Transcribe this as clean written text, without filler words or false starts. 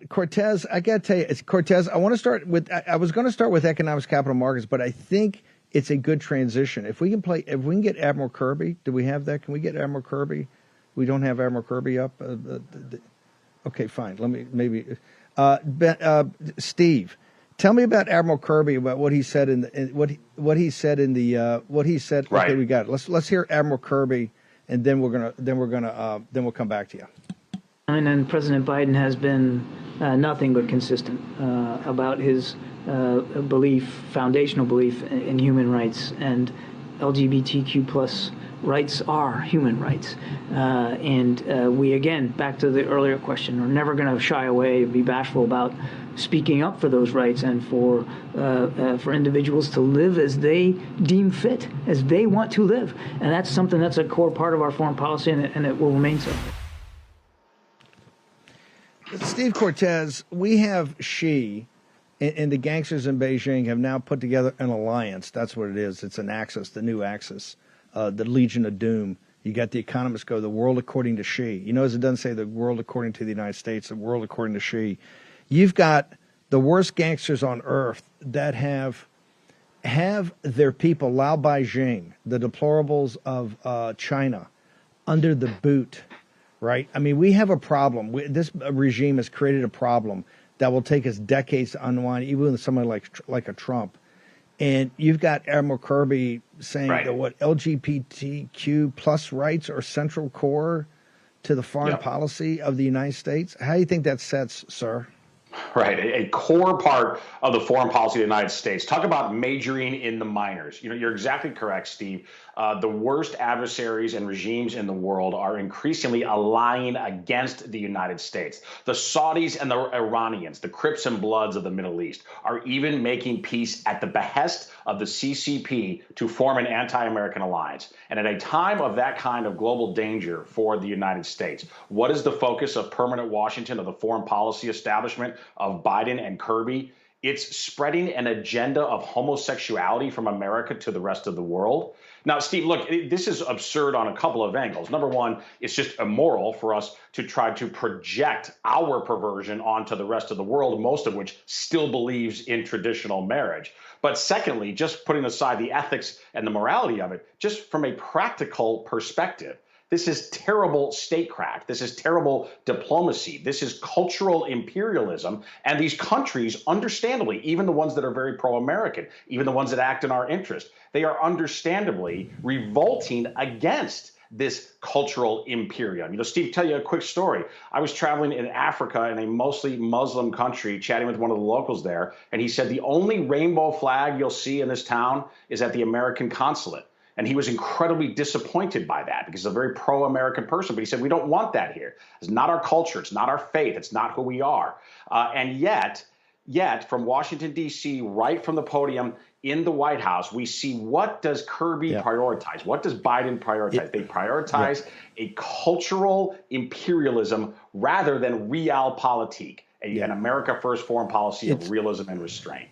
Cortez, I got to tell you, it's Cortez. I want to start with. I was going to start with economics, capital markets, but I think it's a good transition. If we can get Admiral Kirby. Do we have that? Can we get Admiral Kirby? We don't have Admiral Kirby up. Okay, fine. Let me maybe. Steve, tell me about Admiral Kirby, about what he said what he said in the what he said. Right. Okay, we got it. Let's hear Admiral Kirby, and then we'll come back to you. And President Biden has been nothing but consistent about his foundational belief in human rights, and LGBTQ plus rights are human rights. And we, again, back to the earlier question, are never going to shy away, be bashful about speaking up for those rights and for individuals to live as they deem fit, as they want to live. And that's something that's a core part of our foreign policy, and it will remain so. Steve Cortez, we have Xi and the gangsters in Beijing have now put together an alliance. That's what it is. It's an axis, the new axis, the Legion of Doom. You got the economists go, the world according to Xi. You notice it doesn't say the world according to the United States, the world according to Xi. You've got the worst gangsters on earth that have their people, Lao Beijing, the deplorables of China, under the boot. Right? I mean, we have a problem. This regime has created a problem that will take us decades to unwind, even with somebody like a Trump. And you've got Admiral Kirby saying that what LGBTQ plus rights are central core to the foreign policy of the United States. How do you think that sets, sir? Right, a core part of the foreign policy of the United States. Talk about majoring in the minors. You know, you're exactly correct, Steve. The worst adversaries and regimes in the world are increasingly allying against the United States. The Saudis and the Iranians, the Crips and Bloods of the Middle East, are even making peace at the behest of the CCP to form an anti-American alliance. And at a time of that kind of global danger for the United States, what is the focus of permanent Washington, of the foreign policy establishment of Biden and Kirby? It's spreading an agenda of homosexuality from America to the rest of the world. Now, Steve, look, this is absurd on a couple of angles. Number one, it's just immoral for us to try to project our perversion onto the rest of the world, most of which still believes in traditional marriage. But secondly, just putting aside the ethics and the morality of it, just from a practical perspective, this is terrible statecraft. This is terrible diplomacy. This is cultural imperialism. And these countries, understandably, even the ones that are very pro-American, even the ones that act in our interest, they are understandably revolting against this cultural imperium. You know, Steve, tell you a quick story. I was traveling in Africa in a mostly Muslim country, chatting with one of the locals there, and he said the only rainbow flag you'll see in this town is at the American consulate. And he was incredibly disappointed by that because he's a very pro-American person. But he said, we don't want that here. It's not our culture. It's not our faith. It's not who we are. And yet, from Washington, D.C., right from the podium in the White House, we see what does Kirby prioritize? What does Biden prioritize? They prioritize a cultural imperialism rather than realpolitik, an America first foreign policy of realism and restraint.